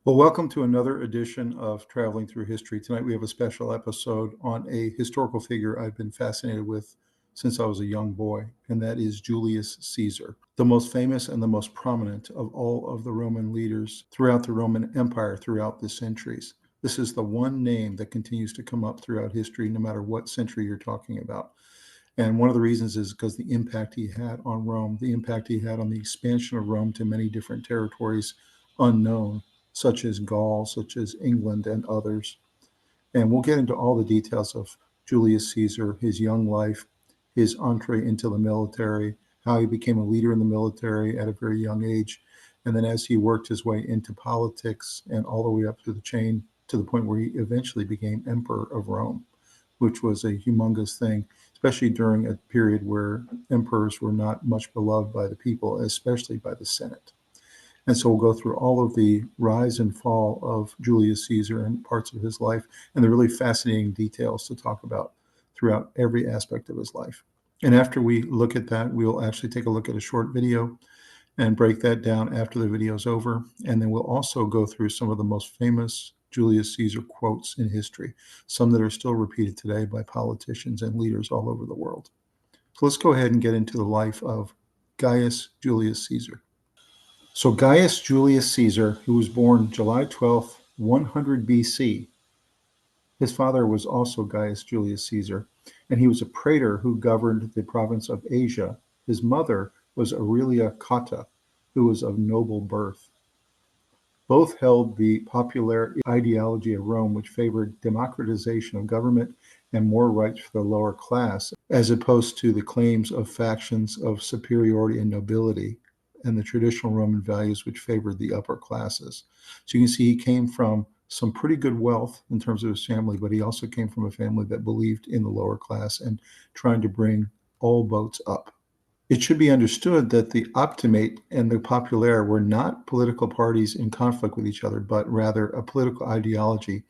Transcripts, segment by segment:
Well, welcome to another edition of Traveling Through History. Tonight we have a special episode on a historical figure I've been fascinated with since I was a young boy, and that is Julius Caesar, the most famous and the most prominent of all of the Roman leaders throughout the Roman Empire throughout the centuries. This is the one name that continues to come up throughout history, no matter what century you're talking about. And one of the reasons is because the impact he had on Rome, the impact he had on the expansion of Rome to many different territories unknown, such as Gaul, such as England, and others. And we'll get into all the details of Julius Caesar, his young life, his entree into the military, how he became a leader in the military at a very young age, and then as he worked his way into politics and all the way up through the chain to the point where he eventually became emperor of Rome, which was a humongous thing, especially during a period where emperors were not much beloved by the people, especially by the Senate. And so we'll go through all of the rise and fall of Julius Caesar and parts of his life, and the really fascinating details to talk about throughout every aspect of his life. And after we look at that, we'll actually take a look at a short video and break that down after the video is over. And then we'll also go through some of the most famous Julius Caesar quotes in history, some that are still repeated today by politicians and leaders all over the world. So let's go ahead and get into the life of Gaius Julius Caesar. So Gaius Julius Caesar, who was born July 12th, 100 BC, his father was also Gaius Julius Caesar, and he was a praetor who governed the province of Asia. His mother was Aurelia Cotta, who was of noble birth. Both held the popular ideology of Rome, which favored democratization of government and more rights for the lower class, as opposed to the claims of factions of superiority and nobility and the traditional Roman values which favored the upper classes. So you can see he came from some pretty good wealth in terms of his family, but he also came from a family that believed in the lower class and trying to bring all boats up. It should be understood that the Optimate and the Populaire were not political parties in conflict with each other, but rather a political ideology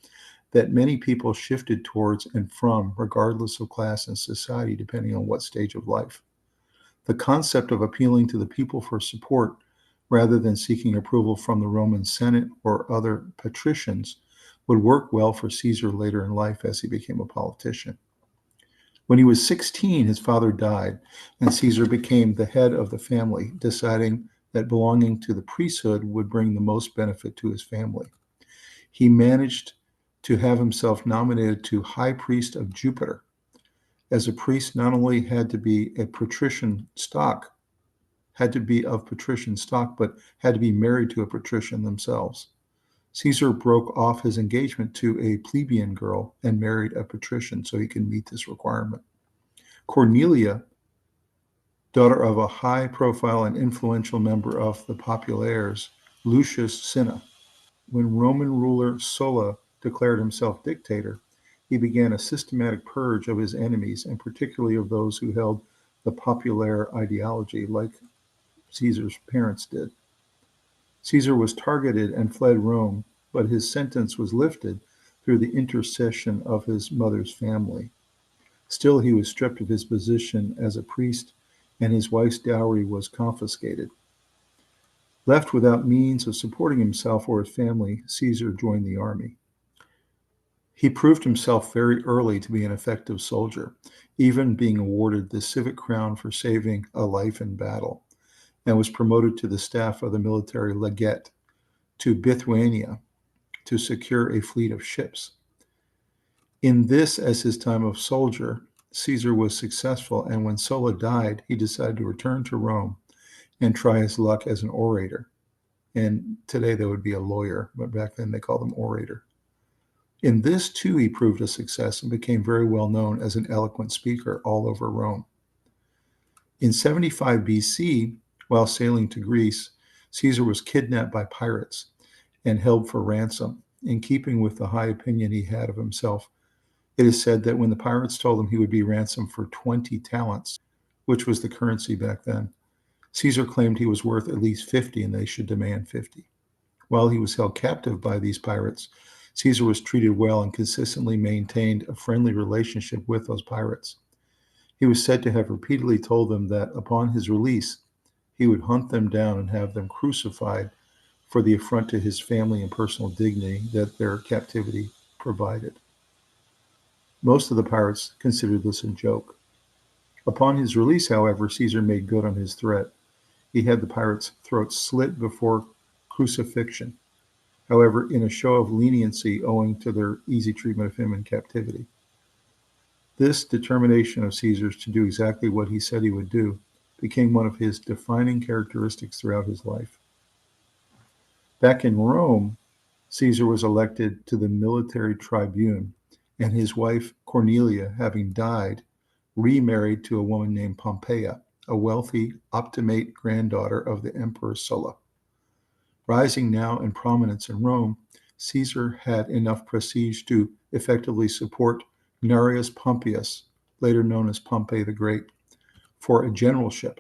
that many people shifted towards and from, regardless of class and society, depending on what stage of life. The concept of appealing to the people for support rather than seeking approval from the Roman Senate or other patricians would work well for Caesar later in life as he became a politician. When he was 16, his father died, and Caesar became the head of the family, deciding that belonging to the priesthood would bring the most benefit to his family. He managed to have himself nominated to High Priest of Jupiter. As a priest, not only had to be a patrician stock, had to be of patrician stock, but had to be married to a patrician themselves. Caesar broke off his engagement to a plebeian girl and married a patrician so he could meet this requirement. Cornelia, daughter of a high-profile and influential member of the Populares, Lucius Cinna. When Roman ruler Sulla declared himself dictator, he began a systematic purge of his enemies, and particularly of those who held the Populaire ideology, like Caesar's parents did. Caesar was targeted and fled Rome, but his sentence was lifted through the intercession of his mother's family. Still, he was stripped of his position as a priest, and his wife's dowry was confiscated. Left without means of supporting himself or his family, Caesar joined the army. He proved himself very early to be an effective soldier, even being awarded the civic crown for saving a life in battle, and was promoted to the staff of the military legate to Bithynia to secure a fleet of ships. In this, as his time of soldier, Caesar was successful, and when Sulla died, he decided to return to Rome and try his luck as an orator. And today that would be a lawyer, but back then they called him orator. In this, too, he proved a success and became very well known as an eloquent speaker all over Rome. In 75 BC, while sailing to Greece, Caesar was kidnapped by pirates and held for ransom. In keeping with the high opinion he had of himself, it is said that when the pirates told him he would be ransomed for 20 talents, which was the currency back then, Caesar claimed he was worth at least 50 and they should demand 50. While he was held captive by these pirates, Caesar was treated well and consistently maintained a friendly relationship with those pirates. He was said to have repeatedly told them that upon his release, he would hunt them down and have them crucified for the affront to his family and personal dignity that their captivity provided. Most of the pirates considered this a joke. Upon his release, however, Caesar made good on his threat. He had the pirates' throats slit before crucifixion, however, in a show of leniency owing to their easy treatment of him in captivity. This determination of Caesar's to do exactly what he said he would do became one of his defining characteristics throughout his life. Back in Rome, Caesar was elected to the military tribune, and his wife Cornelia, having died, remarried to a woman named Pompeia, a wealthy optimate granddaughter of the Emperor Sulla. Rising now in prominence in Rome, Caesar had enough prestige to effectively support Gnaeus Pompeius, later known as Pompey the Great, for a generalship.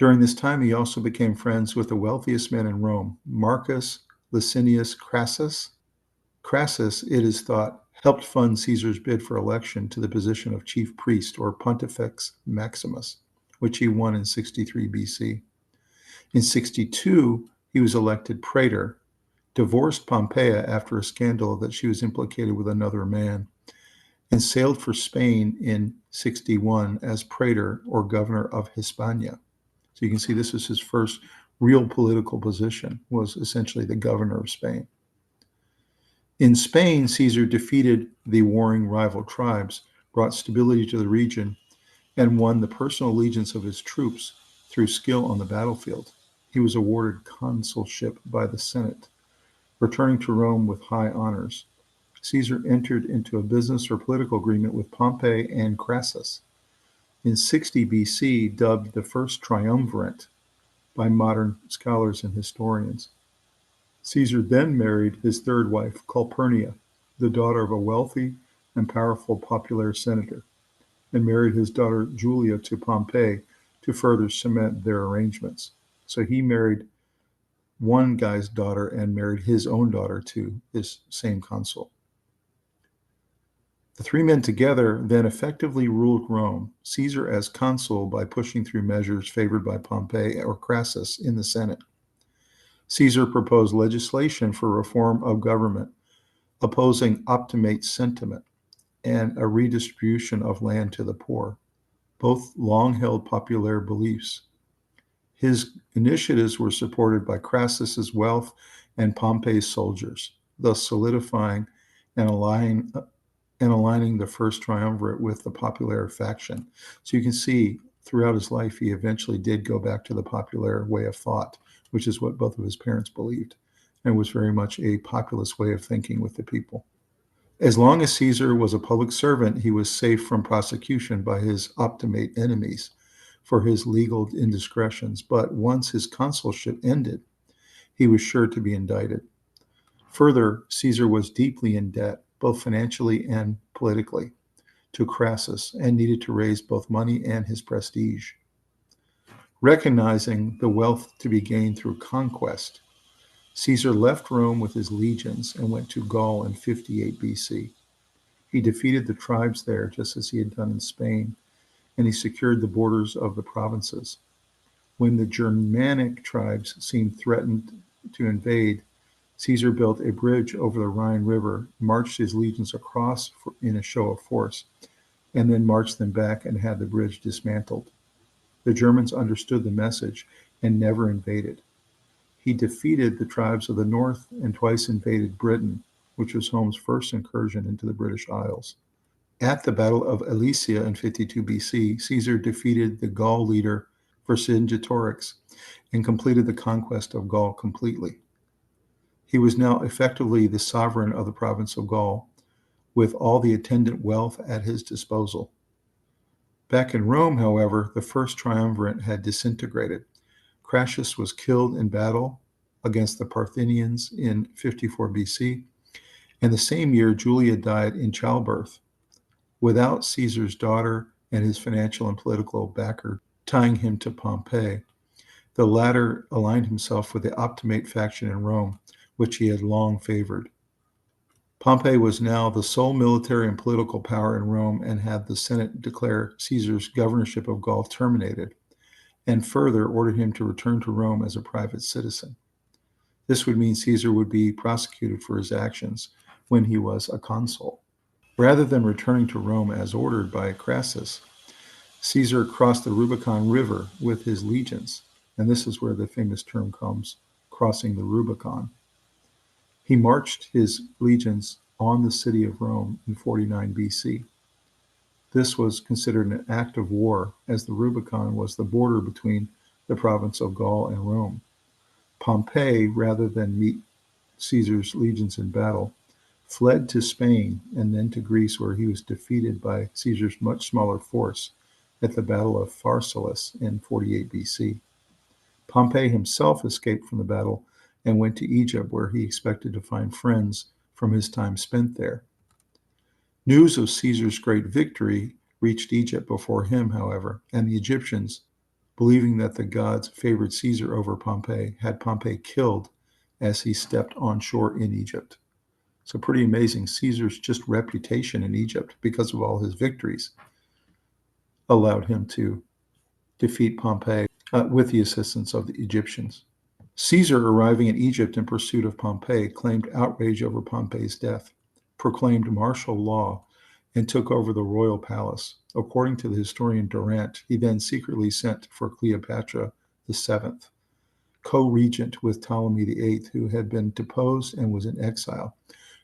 During this time, he also became friends with the wealthiest man in Rome, Marcus Licinius Crassus. Crassus, it is thought, helped fund Caesar's bid for election to the position of chief priest or Pontifex Maximus, which he won in 63 BC. In 62, he was elected praetor, divorced Pompeia after a scandal that she was implicated with another man, and sailed for Spain in 61 as praetor or governor of Hispania. So you can see this is his first real political position, was essentially the governor of Spain. In Spain, Caesar defeated the warring rival tribes, brought stability to the region, and won the personal allegiance of his troops through skill on the battlefield. He was awarded consulship by the Senate, returning to Rome with high honors. Caesar entered into a business or political agreement with Pompey and Crassus. In 60 BC, dubbed the First Triumvirate by modern scholars and historians. Caesar then married his third wife, Calpurnia, the daughter of a wealthy and powerful popular senator, and married his daughter Julia to Pompey to further cement their arrangements. So he married one guy's daughter and married his own daughter to this same consul. The three men together then effectively ruled Rome, Caesar as consul by pushing through measures favored by Pompey or Crassus in the Senate. Caesar proposed legislation for reform of government, opposing optimate sentiment, and a redistribution of land to the poor, both long-held popular beliefs. His initiatives were supported by Crassus's wealth and Pompey's soldiers, thus solidifying and aligning the First Triumvirate with the popular faction. So you can see throughout his life, he eventually did go back to the popular way of thought, which is what both of his parents believed, and was very much a populist way of thinking with the people. As long as Caesar was a public servant, he was safe from prosecution by his optimate enemies for his legal indiscretions, but once his consulship ended, he was sure to be indicted. Further, Caesar was deeply in debt, both financially and politically, to Crassus, and needed to raise both money and his prestige. Recognizing the wealth to be gained through conquest, Caesar left Rome with his legions and went to Gaul in 58 BC. He defeated the tribes there just as he had done in Spain, and he secured the borders of the provinces. When the Germanic tribes seemed threatened to invade, Caesar built a bridge over the Rhine River, marched his legions across in a show of force, and then marched them back and had the bridge dismantled. The Germans understood the message and never invaded. He defeated the tribes of the north and twice invaded Britain, which was Rome's first incursion into the British Isles. At the Battle of Alesia in 52 BC, Caesar defeated the Gaul leader Vercingetorix and completed the conquest of Gaul completely. He was now effectively the sovereign of the province of Gaul, with all the attendant wealth at his disposal. Back in Rome, however, the First Triumvirate had disintegrated. Crassus was killed in battle against the Parthians in 54 BC, and the same year Julia died in childbirth, without Caesar's daughter and his financial and political backer tying him to Pompey. The latter aligned himself with the optimate faction in Rome, which he had long favored. Pompey was now the sole military and political power in Rome and had the Senate declare Caesar's governorship of Gaul terminated, and further ordered him to return to Rome as a private citizen. This would mean Caesar would be prosecuted for his actions when he was a consul. Rather than returning to Rome as ordered by Crassus, Caesar crossed the Rubicon River with his legions, and this is where the famous term comes, crossing the Rubicon. He marched his legions on the city of Rome in 49 BC. This was considered an act of war, as the Rubicon was the border between the province of Gaul and Rome. Pompey, rather than meet Caesar's legions in battle, fled to Spain and then to Greece, where he was defeated by Caesar's much smaller force at the Battle of Pharsalus in 48 BC. Pompey himself escaped from the battle and went to Egypt, where he expected to find friends from his time spent there. News of Caesar's great victory reached Egypt before him, however, and the Egyptians, believing that the gods favored Caesar over Pompey, had Pompey killed as he stepped on shore in Egypt. So pretty amazing. Caesar's just reputation in Egypt, because of all his victories, allowed him to defeat Pompey with the assistance of the Egyptians. Caesar, arriving in Egypt in pursuit of Pompey, claimed outrage over Pompey's death, proclaimed martial law, and took over the royal palace. According to the historian Durant, he then secretly sent for Cleopatra VII, co-regent with Ptolemy VIII, who had been deposed and was in exile,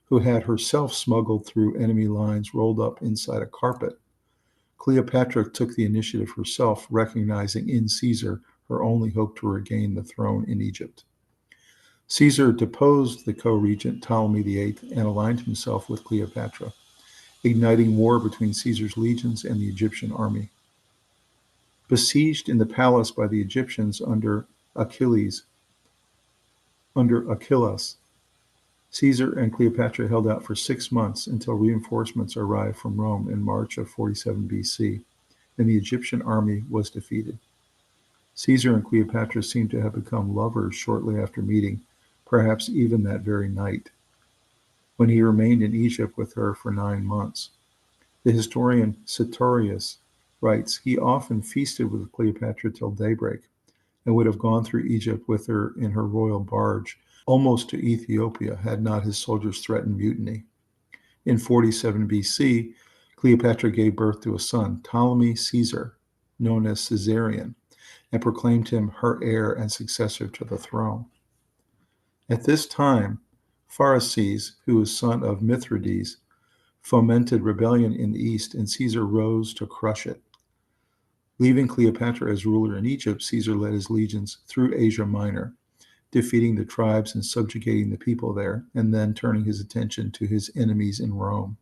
who had herself smuggled through enemy lines rolled up inside a carpet. Cleopatra took the initiative herself, recognizing in Caesar her only hope to regain the throne in Egypt. Caesar deposed the co-regent Ptolemy VIII and aligned himself with Cleopatra, igniting war between Caesar's legions and the Egyptian army. Besieged in the palace by the Egyptians under Achillas, Caesar and Cleopatra held out for 6 months until reinforcements arrived from Rome in March of 47 BC, and the Egyptian army was defeated. Caesar and Cleopatra seem to have become lovers shortly after meeting, perhaps even that very night, when he remained in Egypt with her for 9 months. The historian Suetonius writes, he often feasted with Cleopatra till daybreak, and would have gone through Egypt with her in her royal barge, almost to Ethiopia, had not his soldiers threatened mutiny. In 47 BC, Cleopatra gave birth to a son, Ptolemy Caesar, known as Caesarion, and proclaimed him her heir and successor to the throne. At this time, Pharsaces, who was son of Mithridates, fomented rebellion in the east, and Caesar rose to crush it. Leaving Cleopatra as ruler in Egypt, Caesar led his legions through Asia Minor, defeating the tribes and subjugating the people there, and then turning his attention to his enemies in Rome.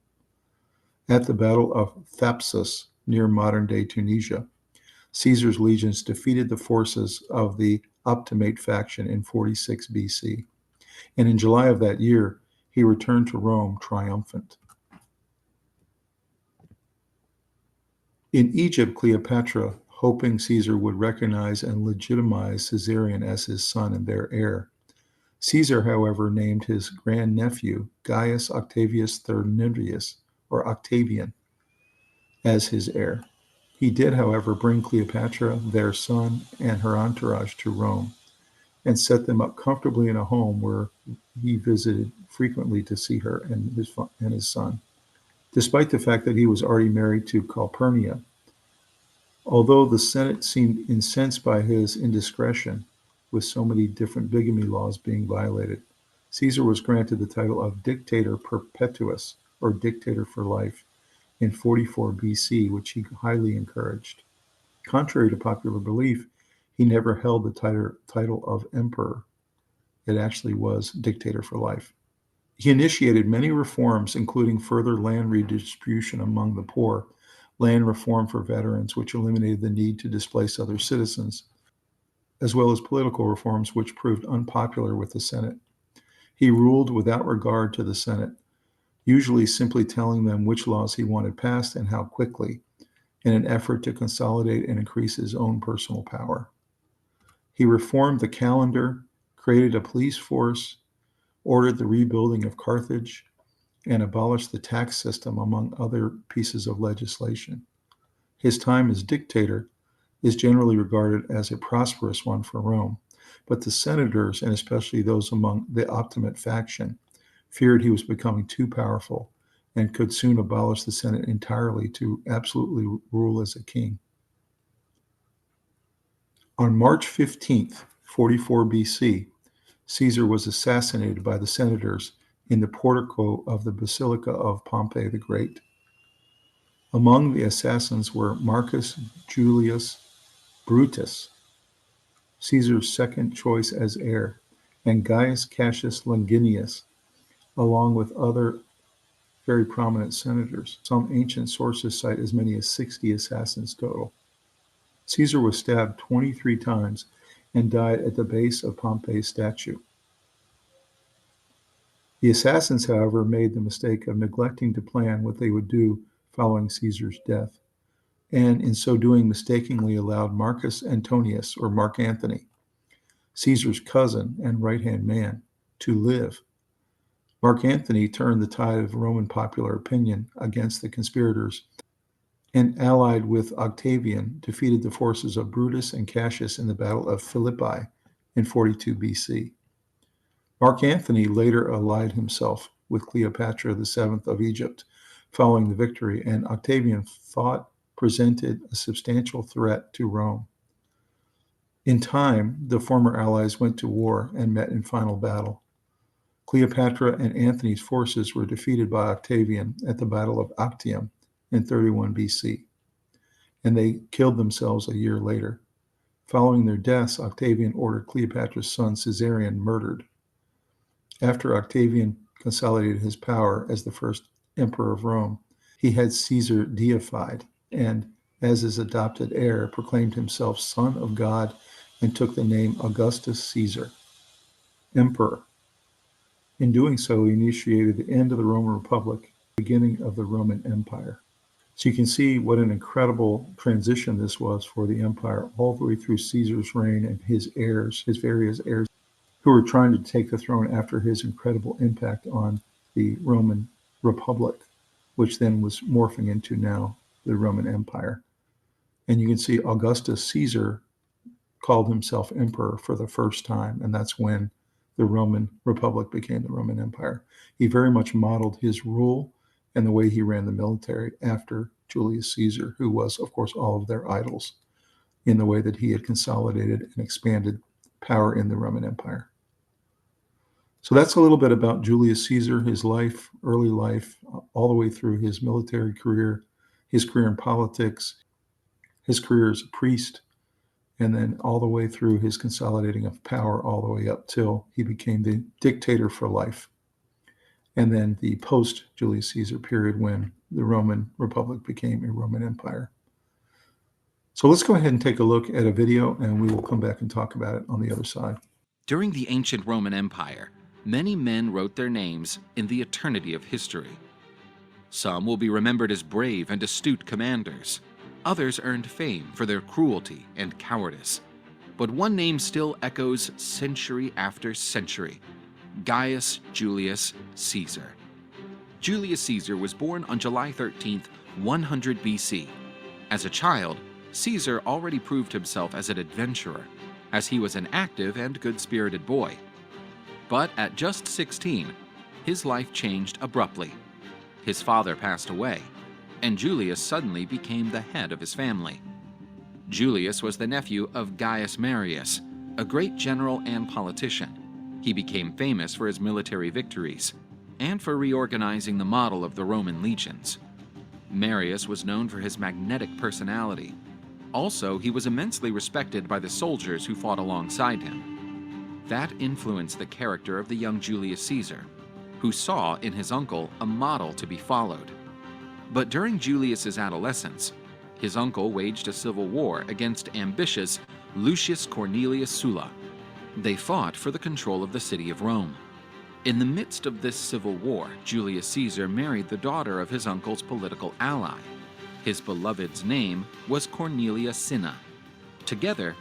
At the Battle of Thapsus, near modern-day Tunisia, Caesar's legions defeated the forces of the Optimate faction in 46 BC, and in July of that year, he returned to Rome triumphant. In Egypt, Cleopatra, hoping Caesar would recognize and legitimize Caesarion as his son and their heir. Caesar, however, named his grandnephew, Gaius Octavius Thernidius, or Octavian, as his heir. He did, however, bring Cleopatra, their son, and her entourage to Rome, and set them up comfortably in a home where he visited frequently to see her and his son, despite the fact that he was already married to Calpurnia. Although the Senate seemed incensed by his indiscretion, with so many different bigamy laws being violated, Caesar was granted the title of Dictator Perpetuus, or Dictator for Life, in 44 BC, which he highly encouraged. Contrary to popular belief, he never held the title of emperor. It actually was Dictator for Life. He initiated many reforms, including further land redistribution among the poor, land reform for veterans, which eliminated the need to displace other citizens, as well as political reforms, which proved unpopular with the Senate. He ruled without regard to the Senate, usually simply telling them which laws he wanted passed and how quickly, in an effort to consolidate and increase his own personal power. He reformed the calendar, created a police force, ordered the rebuilding of Carthage, and abolished the tax system, among other pieces of legislation. His time as dictator is generally regarded as a prosperous one for Rome, But the senators, and especially those among the Optimate faction, feared he was becoming too powerful and could soon abolish the Senate entirely to absolutely rule as a king. On March 15th, 44 BC, Caesar was assassinated by the senators in the portico of the Basilica of Pompey the Great. Among the assassins were Marcus Julius Brutus, Caesar's second choice as heir, and Gaius Cassius Longinus, along with other very prominent senators. Some ancient sources cite as many as 60 assassins total. Caesar was stabbed 23 times and died at the base of Pompey's statue. The assassins, however, made the mistake of neglecting to plan what they would do following Caesar's death, and in so doing mistakenly allowed Marcus Antonius, or Mark Antony, Caesar's cousin and right-hand man, to live. Mark Antony turned the tide of Roman popular opinion against the conspirators and, allied with Octavian, defeated the forces of Brutus and Cassius in the Battle of Philippi in 42 BC. Mark Antony later allied himself with Cleopatra VII of Egypt following the victory, and Octavian thought presented a substantial threat to Rome. In time, the former allies went to war and met in final battle. Cleopatra and Antony's forces were defeated by Octavian at the Battle of Actium in 31 BC, and they killed themselves a year later. Following their deaths, Octavian ordered Cleopatra's son Caesarion murdered. After Octavian consolidated his power as the first emperor of Rome, he had Caesar deified and, as his adopted heir, proclaimed himself son of God and took the name Augustus Caesar, emperor. In doing so, he initiated the end of the Roman Republic, the beginning of the Roman Empire. So you can see what an incredible transition this was for the empire, all the way through Caesar's reign and his heirs, his various heirs, who were trying to take the throne after his incredible impact on the Roman Republic, which then was morphing into now the Roman Empire. And you can see Augustus Caesar called himself emperor for the first time, and that's when the Roman Republic became the Roman Empire. He very much modeled his rule and the way he ran the military after Julius Caesar, who was, of course, all of their idols, in the way that he had consolidated and expanded power in the Roman Empire. So that's a little bit about Julius Caesar, his life, early life, all the way through his military career, his career in politics, his career as a priest, and then all the way through his consolidating of power all the way up till he became the dictator for life. And then the post-Julius Caesar period when the Roman Republic became a Roman Empire. So let's go ahead and take a look at a video, and we will come back and talk about it on the other side. During the ancient Roman Empire, many men wrote their names in the eternity of history. Some will be remembered as brave and astute commanders. Others earned fame for their cruelty and cowardice. But one name still echoes century after century: Gaius Julius Caesar. Julius Caesar was born on July 13th, 100 BC. As a child, Caesar already proved himself as an adventurer, as he was an active and good-spirited boy. But at just 16, his life changed abruptly. His father passed away, and Julius suddenly became the head of his family. Julius was the nephew of Gaius Marius, a great general and politician. He became famous for his military victories and for reorganizing the model of the Roman legions. Marius was known for his magnetic personality. Also, he was immensely respected by the soldiers who fought alongside him. That influenced the character of the young Julius Caesar, who saw in his uncle a model to be followed. But during Julius's adolescence, his uncle waged a civil war against ambitious Lucius Cornelius Sulla. They fought for the control of the city of Rome. In the midst of this civil war, Julius Caesar married the daughter of his uncle's political ally. His beloved's name was Cornelia Cinna. Together,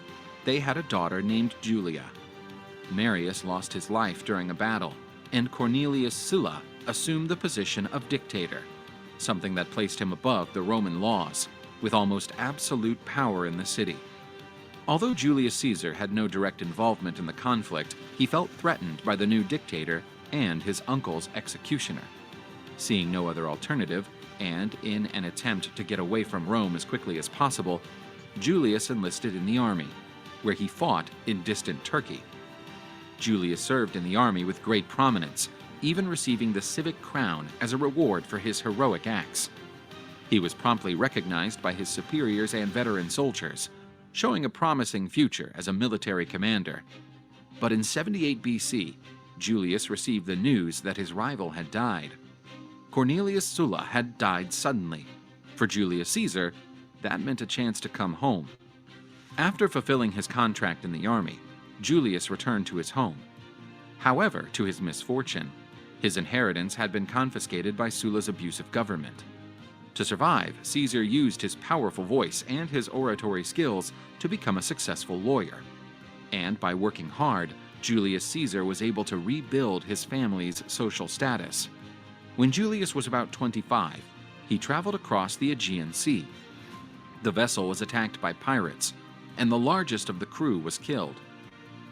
they had a daughter named Julia. Marius lost his life during a battle, and Cornelius Sulla assumed the position of dictator, something that placed him above the Roman laws, with almost absolute power in the city. Although Julius Caesar had no direct involvement in the conflict, he felt threatened by the new dictator and his uncle's executioner. Seeing no other alternative, and in an attempt to get away from Rome as quickly as possible, Julius enlisted in the army, where he fought in distant Turkey. Julius served in the army with great prominence, even receiving the civic crown as a reward for his heroic acts. He was promptly recognized by his superiors and veteran soldiers, showing a promising future as a military commander. But in 78 BC, Julius received the news that his rival had died. Cornelius Sulla had died suddenly. For Julius Caesar, that meant a chance to come home. After fulfilling his contract in the army, Julius returned to his home. However, to his misfortune, his inheritance had been confiscated by Sulla's abusive government. To survive, Caesar used his powerful voice and his oratory skills to become a successful lawyer. And by working hard, Julius Caesar was able to rebuild his family's social status. When Julius was about 25, he traveled across the Aegean Sea. The vessel was attacked by pirates, and the largest of the crew was killed.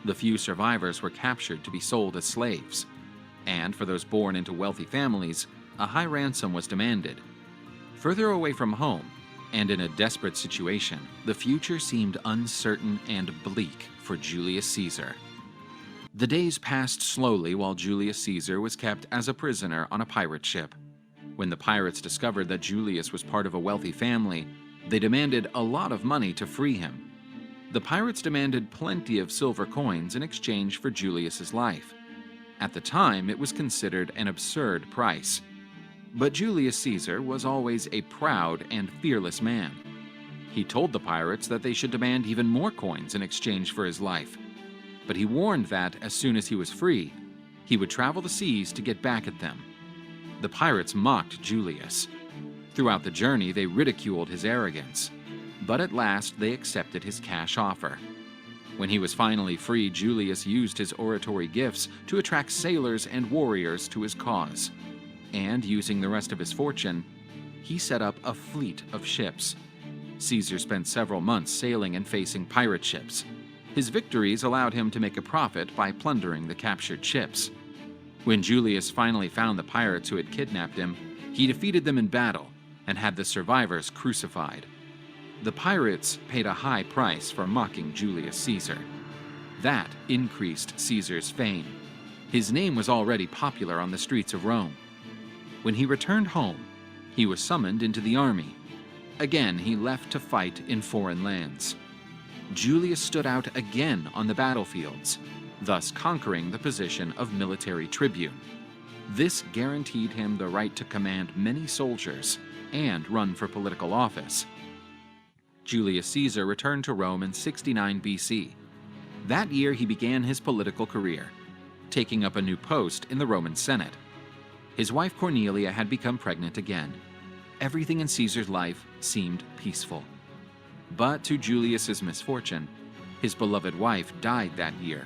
The few survivors were captured to be sold as slaves, and for those born into wealthy families, a high ransom was demanded. Further away from home, and in a desperate situation, the future seemed uncertain and bleak for Julius Caesar. The days passed slowly while Julius Caesar was kept as a prisoner on a pirate ship. When the pirates discovered that Julius was part of a wealthy family, they demanded a lot of money to free him. The pirates demanded plenty of silver coins in exchange for Julius's life. At the time, it was considered an absurd price. But Julius Caesar was always a proud and fearless man. He told the pirates that they should demand even more coins in exchange for his life. But he warned that, as soon as he was free, he would travel the seas to get back at them. The pirates mocked Julius. Throughout the journey, they ridiculed his arrogance. But at last, they accepted his cash offer. When he was finally free, Julius used his oratory gifts to attract sailors and warriors to his cause. And using the rest of his fortune, he set up a fleet of ships. Caesar spent several months sailing and facing pirate ships. His victories allowed him to make a profit by plundering the captured ships. When Julius finally found the pirates who had kidnapped him, he defeated them in battle and had the survivors crucified. The pirates paid a high price for mocking Julius Caesar. That increased Caesar's fame. His name was already popular on the streets of Rome. When he returned home, he was summoned into the army. Again, he left to fight in foreign lands. Julius stood out again on the battlefields, thus conquering the position of military tribune. This guaranteed him the right to command many soldiers and run for political office. Julius Caesar returned to Rome in 69 BC. That year he began his political career, taking up a new post in the Roman Senate. His wife Cornelia had become pregnant again. Everything in Caesar's life seemed peaceful. But to Julius's misfortune, his beloved wife died that year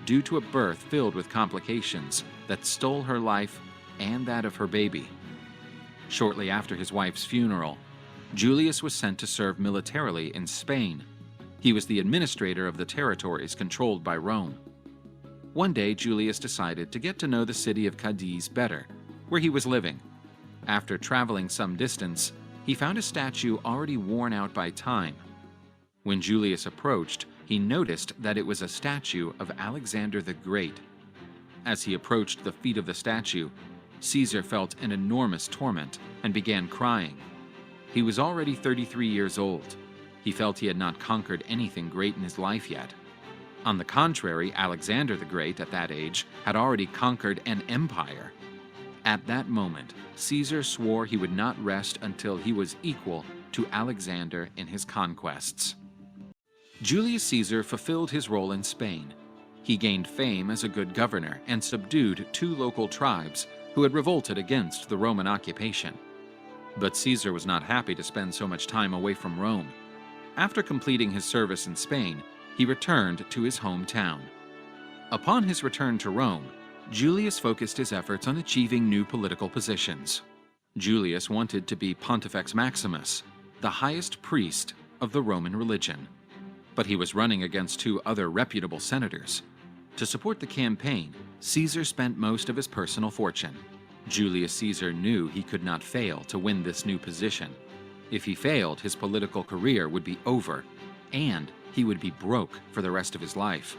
due to a birth filled with complications that stole her life and that of her baby. Shortly after his wife's funeral, Julius was sent to serve militarily in Spain. He was the administrator of the territories controlled by Rome. One day, Julius decided to get to know the city of Cadiz better, where he was living. After traveling some distance, he found a statue already worn out by time. When Julius approached, he noticed that it was a statue of Alexander the Great. As he approached the feet of the statue, Caesar felt an enormous torment and began crying. He was already 33 years old. He felt he had not conquered anything great in his life yet. On the contrary, Alexander the Great, at that age, had already conquered an empire. At that moment, Caesar swore he would not rest until he was equal to Alexander in his conquests. Julius Caesar fulfilled his role in Spain. He gained fame as a good governor and subdued 2 local tribes who had revolted against the Roman occupation. But Caesar was not happy to spend so much time away from Rome. After completing his service in Spain, he returned to his hometown. Upon his return to Rome, Julius focused his efforts on achieving new political positions. Julius wanted to be Pontifex Maximus, the highest priest of the Roman religion. but he was running against two other reputable senators. To support the campaign, Caesar spent most of his personal fortune. Julius Caesar knew he could not fail to win this new position. If he failed, his political career would be over, and he would be broke for the rest of his life.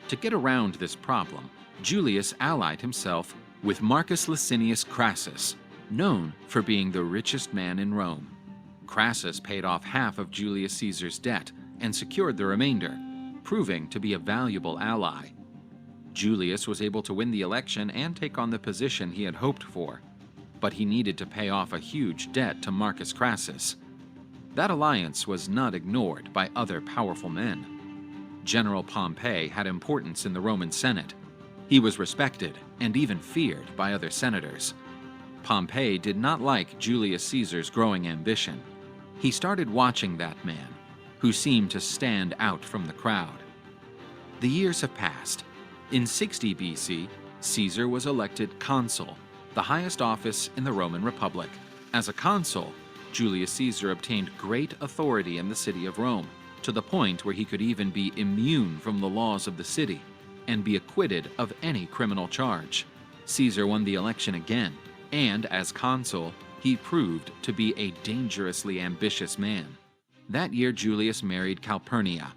To get around this problem, Julius allied himself with Marcus Licinius Crassus, known for being the richest man in Rome. Crassus paid off half of Julius Caesar's debt and secured the remainder, proving to be a valuable ally. Julius was able to win the election and take on the position he had hoped for, but he needed to pay off a huge debt to Marcus Crassus. That alliance was not ignored by other powerful men. General Pompey had importance in the Roman Senate. He was respected and even feared by other senators. Pompey did not like Julius Caesar's growing ambition. He started watching that man, who seemed to stand out from the crowd. The years have passed. In 60 BC, Caesar was elected consul, the highest office in the Roman Republic. As a consul, Julius Caesar obtained great authority in the city of Rome, to the point where he could even be immune from the laws of the city and be acquitted of any criminal charge. Caesar won the election again, and as consul, he proved to be a dangerously ambitious man. That year, Julius married Calpurnia,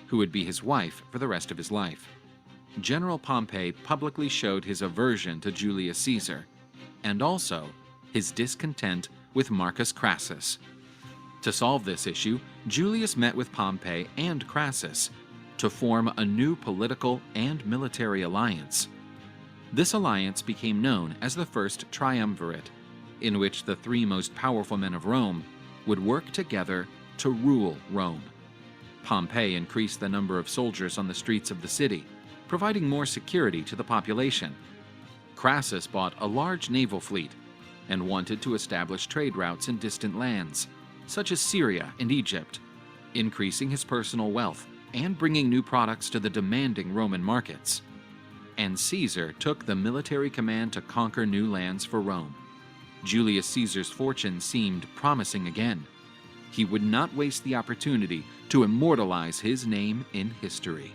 who would be his wife for the rest of his life. General Pompey publicly showed his aversion to Julius Caesar, and also his discontent with Marcus Crassus. To solve this issue, Julius met with Pompey and Crassus to form a new political and military alliance. This alliance became known as the First Triumvirate, in which the three most powerful men of Rome would work together to rule Rome. Pompey increased the number of soldiers on the streets of the city, providing more security to the population. Crassus bought a large naval fleet and wanted to establish trade routes in distant lands, such as Syria and Egypt, increasing his personal wealth and bringing new products to the demanding Roman markets. And Caesar took the military command to conquer new lands for Rome. Julius Caesar's fortune seemed promising again. He would not waste the opportunity to immortalize his name in history.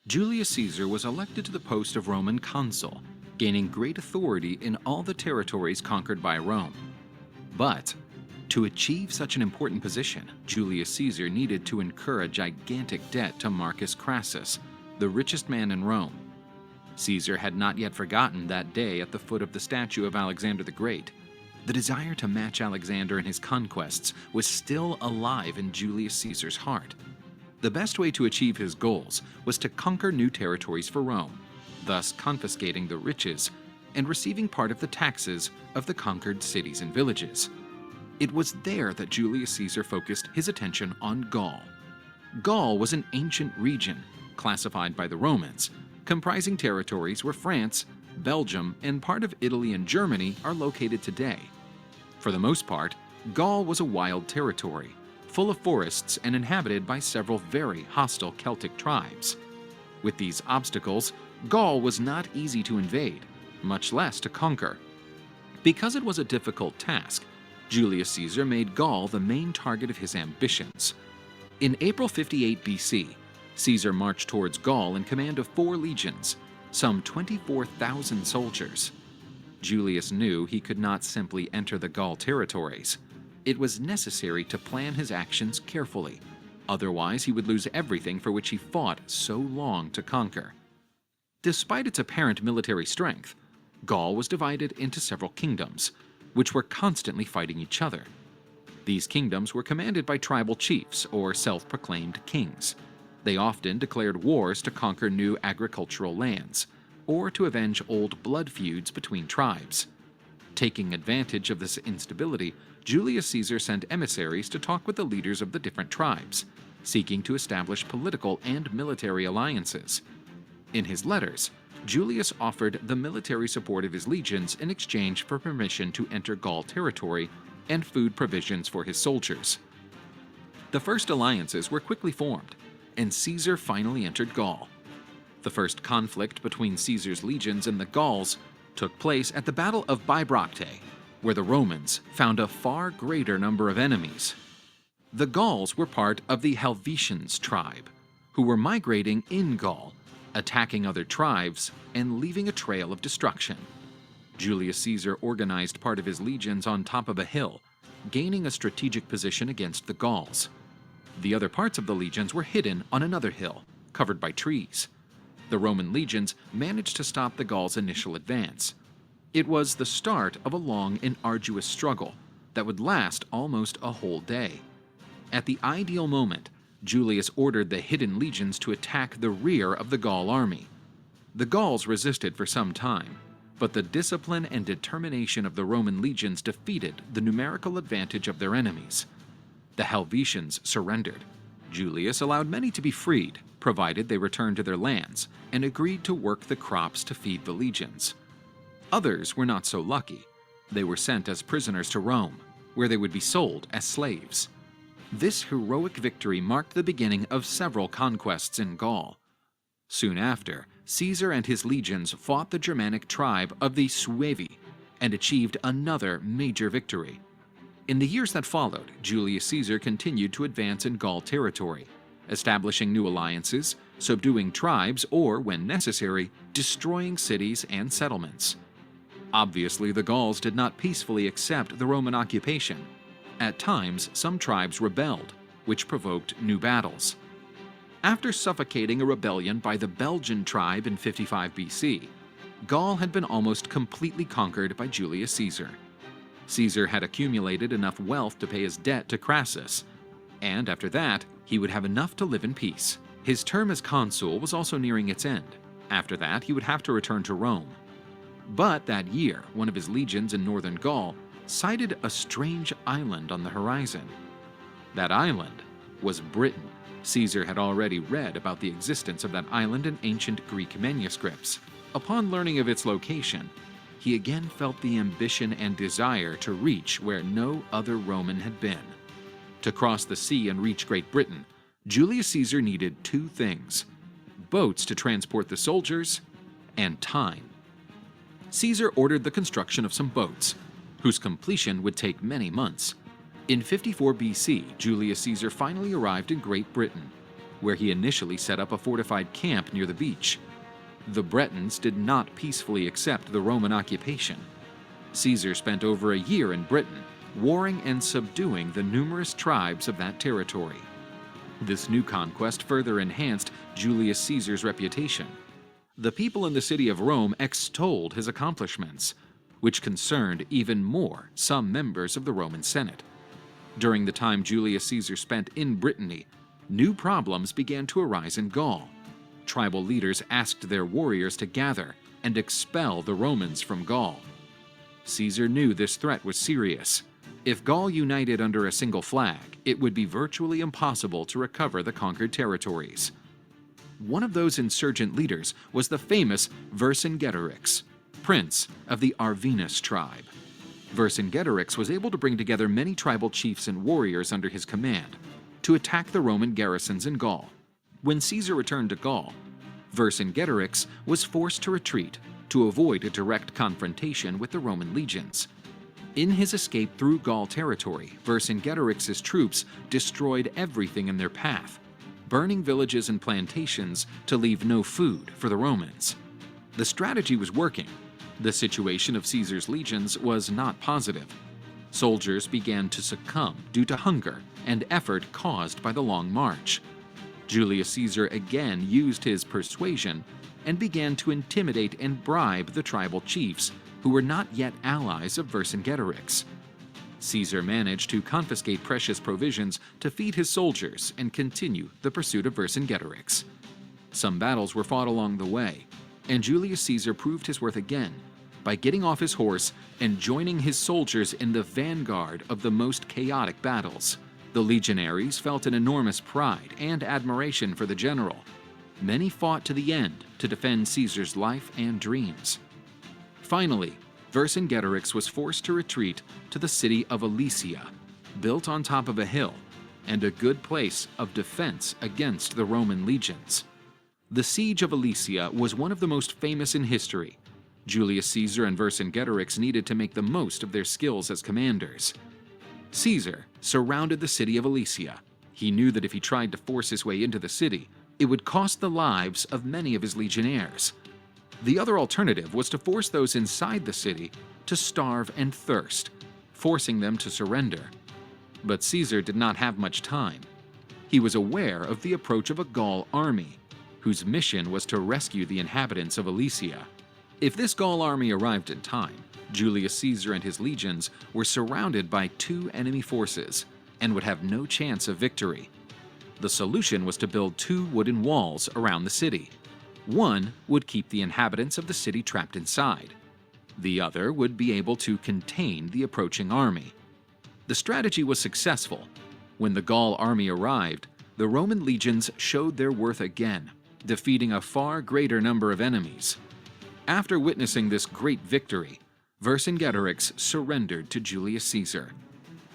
Julius Caesar was elected to the post of Roman consul, gaining great authority in all the territories conquered by Rome. But to achieve such an important position, Julius Caesar needed to incur a gigantic debt to Marcus Crassus, the richest man in Rome. Caesar had not yet forgotten that day at the foot of the statue of Alexander the Great. The desire to match Alexander in his conquests was still alive in Julius Caesar's heart. The best way to achieve his goals was to conquer new territories for Rome, thus confiscating the riches and receiving part of the taxes of the conquered cities and villages. It was there that Julius Caesar focused his attention on Gaul. Gaul was an ancient region, classified by the Romans, comprising territories where France, Belgium, and part of Italy and Germany are located today. For the most part, Gaul was a wild territory, full of forests and inhabited by several very hostile Celtic tribes. With these obstacles, Gaul was not easy to invade, much less to conquer. Because it was a difficult task, Julius Caesar made Gaul the main target of his ambitions. In April 58 BC, Caesar marched towards Gaul in command of 4 legions, some 24,000 soldiers. Julius knew he could not simply enter the Gaul territories. It was necessary to plan his actions carefully, otherwise he would lose everything for which he fought so long to conquer. Despite its apparent military strength, Gaul was divided into several kingdoms, which were constantly fighting each other. These kingdoms were commanded by tribal chiefs or self-proclaimed kings. They often declared wars to conquer new agricultural lands, or to avenge old blood feuds between tribes. Taking advantage of this instability, Julius Caesar sent emissaries to talk with the leaders of the different tribes, seeking to establish political and military alliances. In his letters, Julius offered the military support of his legions in exchange for permission to enter Gaul territory and food provisions for his soldiers. The first alliances were quickly formed, and Caesar finally entered Gaul. The first conflict between Caesar's legions and the Gauls took place at the Battle of Bibracte, where the Romans found a far greater number of enemies. The Gauls were part of the Helvetians tribe, who were migrating in Gaul, attacking other tribes and leaving a trail of destruction. Julius Caesar organized part of his legions on top of a hill, gaining a strategic position against the Gauls. The other parts of the legions were hidden on another hill, covered by trees. The Roman legions managed to stop the Gauls' initial advance. It was the start of a long and arduous struggle that would last almost a whole day. At the ideal moment, Julius ordered the hidden legions to attack the rear of the Gaul army. The Gauls resisted for some time, but the discipline and determination of the Roman legions defeated the numerical advantage of their enemies. The Helvetians surrendered. Julius allowed many to be freed, provided they returned to their lands, and agreed to work the crops to feed the legions. Others were not so lucky. They were sent as prisoners to Rome, where they would be sold as slaves. This heroic victory marked the beginning of several conquests in Gaul. Soon after, Caesar and his legions fought the Germanic tribe of the Suevi and achieved another major victory. In the years that followed, Julius Caesar continued to advance in Gaul territory, establishing new alliances, subduing tribes, or, when necessary, destroying cities and settlements. Obviously, the Gauls did not peacefully accept the Roman occupation. At times, some tribes rebelled, which provoked new battles. After suffocating a rebellion by the Belgian tribe in 55 BC, Gaul had been almost completely conquered by Julius Caesar. Caesar had accumulated enough wealth to pay his debt to Crassus, and after that, he would have enough to live in peace. His term as consul was also nearing its end. After that, he would have to return to Rome. But that year, one of his legions in northern Gaul sighted a strange island on the horizon. That island was Britain. Caesar had already read about the existence of that island in ancient Greek manuscripts. Upon learning of its location, he again felt the ambition and desire to reach where no other Roman had been. To cross the sea and reach Great Britain, Julius Caesar needed two things: boats to transport the soldiers and time. Caesar ordered the construction of some boats, whose completion would take many months. In 54 BC, Julius Caesar finally arrived in Great Britain, where he initially set up a fortified camp near the beach. The Bretons did not peacefully accept the Roman occupation. Caesar spent over a year in Britain, warring and subduing the numerous tribes of that territory. This new conquest further enhanced Julius Caesar's reputation. The people in the city of Rome extolled his accomplishments, which concerned even more some members of the Roman Senate. During the time Julius Caesar spent in Brittany, new problems began to arise in Gaul. Tribal leaders asked their warriors to gather and expel the Romans from Gaul. Caesar knew this threat was serious. If Gaul united under a single flag, it would be virtually impossible to recover the conquered territories. One of those insurgent leaders was the famous Vercingetorix, prince of the Arvinus tribe. Vercingetorix was able to bring together many tribal chiefs and warriors under his command to attack the Roman garrisons in Gaul. When Caesar returned to Gaul, Vercingetorix was forced to retreat to avoid a direct confrontation with the Roman legions. In his escape through Gaul territory, Vercingetorix's troops destroyed everything in their path, burning villages and plantations to leave no food for the Romans. The strategy was working. The situation of Caesar's legions was not positive. Soldiers began to succumb due to hunger and effort caused by the long march. Julius Caesar again used his persuasion and began to intimidate and bribe the tribal chiefs who were not yet allies of Vercingetorix. Caesar managed to confiscate precious provisions to feed his soldiers and continue the pursuit of Vercingetorix. Some battles were fought along the way, and Julius Caesar proved his worth again by getting off his horse and joining his soldiers in the vanguard of the most chaotic battles. The legionaries felt an enormous pride and admiration for the general. Many fought to the end to defend Caesar's life and dreams. Finally, Vercingetorix was forced to retreat to the city of Alesia, built on top of a hill and a good place of defense against the Roman legions. The siege of Alesia was one of the most famous in history. Julius Caesar and Vercingetorix needed to make the most of their skills as commanders. Caesar surrounded the city of Alesia. He knew that if he tried to force his way into the city, it would cost the lives of many of his legionnaires. The other alternative was to force those inside the city to starve and thirst, forcing them to surrender. But Caesar did not have much time. He was aware of the approach of a Gaul army, whose mission was to rescue the inhabitants of Alesia. If this Gaul army arrived in time, Julius Caesar and his legions were surrounded by two enemy forces and would have no chance of victory. The solution was to build two wooden walls around the city. One would keep the inhabitants of the city trapped inside. The other would be able to contain the approaching army. The strategy was successful. When the Gaul army arrived, the Roman legions showed their worth again, defeating a far greater number of enemies. After witnessing this great victory, Vercingetorix surrendered to Julius Caesar.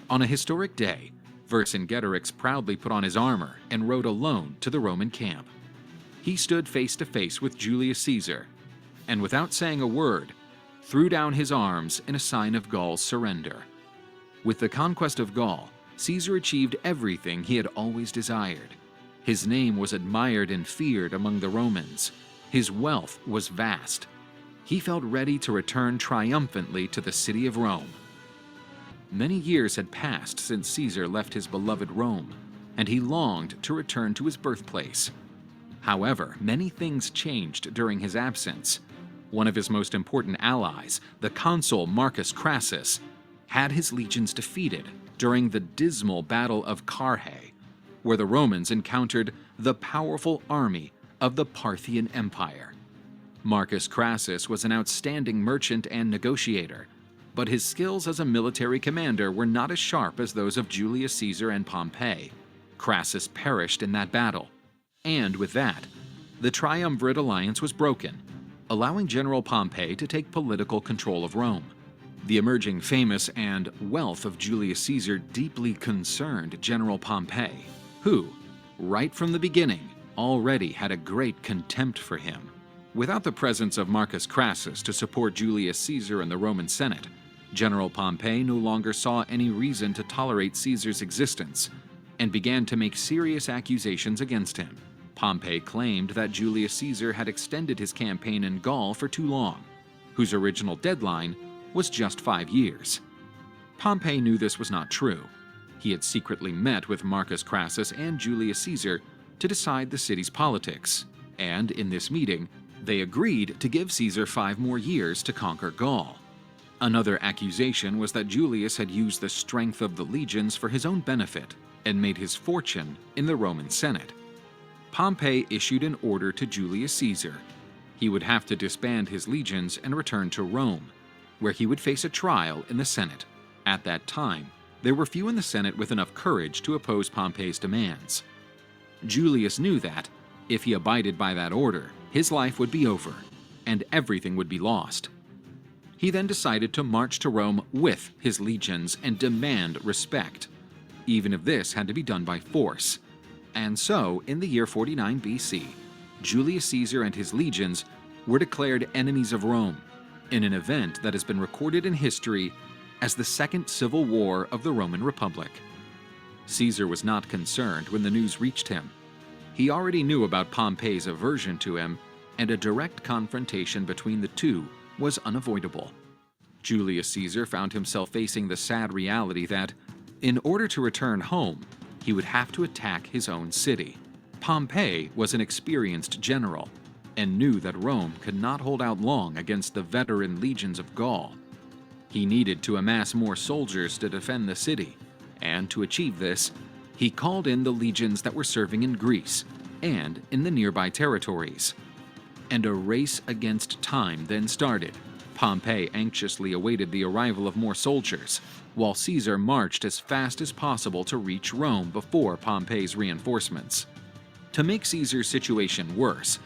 On a historic day, Vercingetorix proudly put on his armor and rode alone to the Roman camp. He stood face to face with Julius Caesar, and without saying a word, threw down his arms in a sign of Gaul's surrender. With the conquest of Gaul, Caesar achieved everything he had always desired. His name was admired and feared among the Romans. His wealth was vast. He felt ready to return triumphantly to the city of Rome. Many years had passed since Caesar left his beloved Rome, and he longed to return to his birthplace. However, many things changed during his absence. One of his most important allies, the consul Marcus Crassus, had his legions defeated during the dismal Battle of Carrhae, where the Romans encountered the powerful army of the Parthian Empire. Marcus Crassus was an outstanding merchant and negotiator, but his skills as a military commander were not as sharp as those of Julius Caesar and Pompey. Crassus perished in that battle, and with that, the Triumvirate alliance was broken, allowing General Pompey to take political control of Rome. The emerging famous and wealth of Julius Caesar deeply concerned General Pompey, who, right from the beginning, already had a great contempt for him. Without the presence of Marcus Crassus to support Julius Caesar in the Roman Senate, General Pompey no longer saw any reason to tolerate Caesar's existence and began to make serious accusations against him. Pompey claimed that Julius Caesar had extended his campaign in Gaul for too long, whose original deadline was just 5 years. Pompey knew this was not true. He had secretly met with Marcus Crassus and Julius Caesar to decide the city's politics, and in this meeting, they agreed to give Caesar 5 more years to conquer Gaul. Another accusation was that Julius had used the strength of the legions for his own benefit and made his fortune in the Roman Senate. Pompey issued an order to Julius Caesar. He would have to disband his legions and return to Rome, where he would face a trial in the Senate. At that time, there were few in the Senate with enough courage to oppose Pompey's demands. Julius knew that, if he abided by that order, his life would be over, and everything would be lost. He then decided to march to Rome with his legions and demand respect, even if this had to be done by force. And so, in the year 49 BC, Julius Caesar and his legions were declared enemies of Rome, in an event that has been recorded in history as the Second Civil War of the Roman Republic. Caesar was not concerned when the news reached him. He already knew about Pompey's aversion to him, and a direct confrontation between the two was unavoidable. Julius Caesar found himself facing the sad reality that, in order to return home, he would have to attack his own city. Pompey was an experienced general and knew that Rome could not hold out long against the veteran legions of Gaul. He needed to amass more soldiers to defend the city, and to achieve this, he called in the legions that were serving in Greece and in the nearby territories. And a race against time then started. Pompey anxiously awaited the arrival of more soldiers, while Caesar marched as fast as possible to reach Rome before Pompey's reinforcements. To make Caesar's situation worse,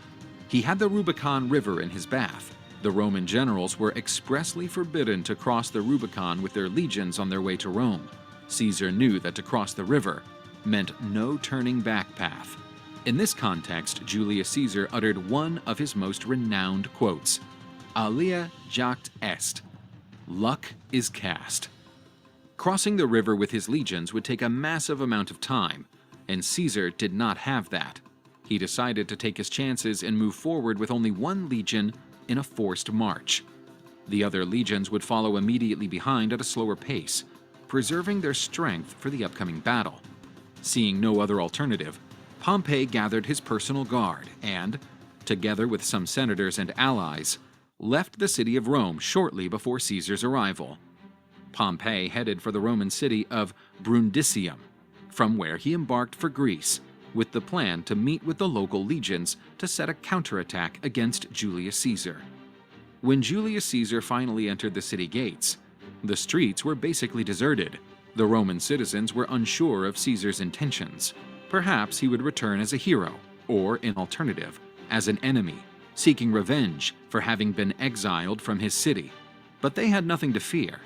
he had the Rubicon River in his path. The Roman generals were expressly forbidden to cross the Rubicon with their legions on their way to Rome. Caesar knew that to cross the river meant no turning back path. In this context, Julius Caesar uttered one of his most renowned quotes, "Alia jacta est," luck is cast. Crossing the river with his legions would take a massive amount of time, and Caesar did not have that. He decided to take his chances and move forward with only one legion in a forced march. The other legions would follow immediately behind at a slower pace, preserving their strength for the upcoming battle. Seeing no other alternative, Pompey gathered his personal guard and, together with some senators and allies, left the city of Rome shortly before Caesar's arrival. Pompey headed for the Roman city of Brundisium, from where he embarked for Greece, with the plan to meet with the local legions to set a counterattack against Julius Caesar. When Julius Caesar finally entered the city gates, the streets were basically deserted. The Roman citizens were unsure of Caesar's intentions. Perhaps he would return as a hero, or, in alternative, as an enemy, seeking revenge for having been exiled from his city. But they had nothing to fear.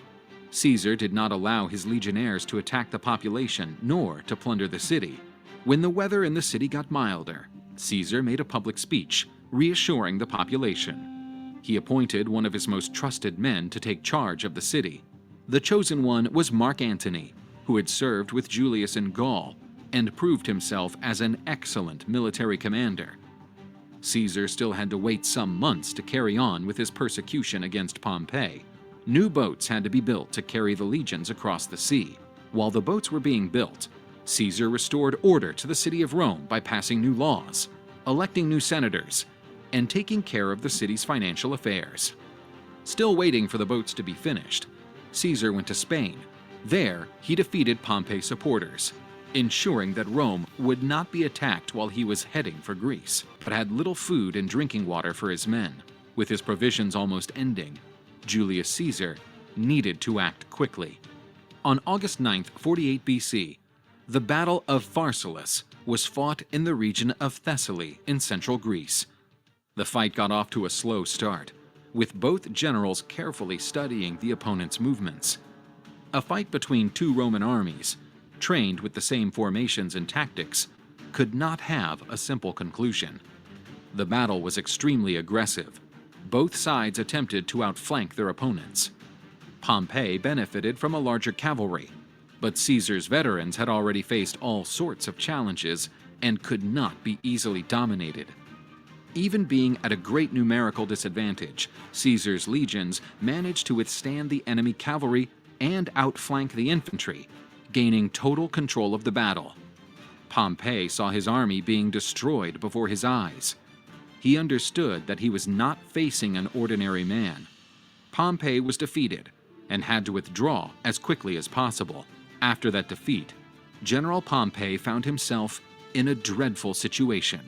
Caesar did not allow his legionnaires to attack the population nor to plunder the city. When the weather in the city got milder, Caesar made a public speech, reassuring the population. He appointed one of his most trusted men to take charge of the city. The chosen one was Mark Antony, who had served with Julius in Gaul and proved himself as an excellent military commander. Caesar still had to wait some months to carry on with his persecution against Pompey. New boats had to be built to carry the legions across the sea. While the boats were being built, Caesar restored order to the city of Rome by passing new laws, electing new senators, and taking care of the city's financial affairs. Still waiting for the boats to be finished, Caesar went to Spain. There, he defeated Pompey's supporters, ensuring that Rome would not be attacked while he was heading for Greece, but had little food and drinking water for his men. With his provisions almost ending, Julius Caesar needed to act quickly. On August 9, 48 BC, the Battle of Pharsalus was fought in the region of Thessaly in central Greece. The fight got off to a slow start, with both generals carefully studying the opponent's movements. A fight between two Roman armies, trained with the same formations and tactics, could not have a simple conclusion. The battle was extremely aggressive. Both sides attempted to outflank their opponents. Pompey benefited from a larger cavalry, but Caesar's veterans had already faced all sorts of challenges and could not be easily dominated. Even being at a great numerical disadvantage, Caesar's legions managed to withstand the enemy cavalry and outflank the infantry, gaining total control of the battle. Pompey saw his army being destroyed before his eyes. He understood that he was not facing an ordinary man. Pompey was defeated and had to withdraw as quickly as possible. After that defeat, General Pompey found himself in a dreadful situation.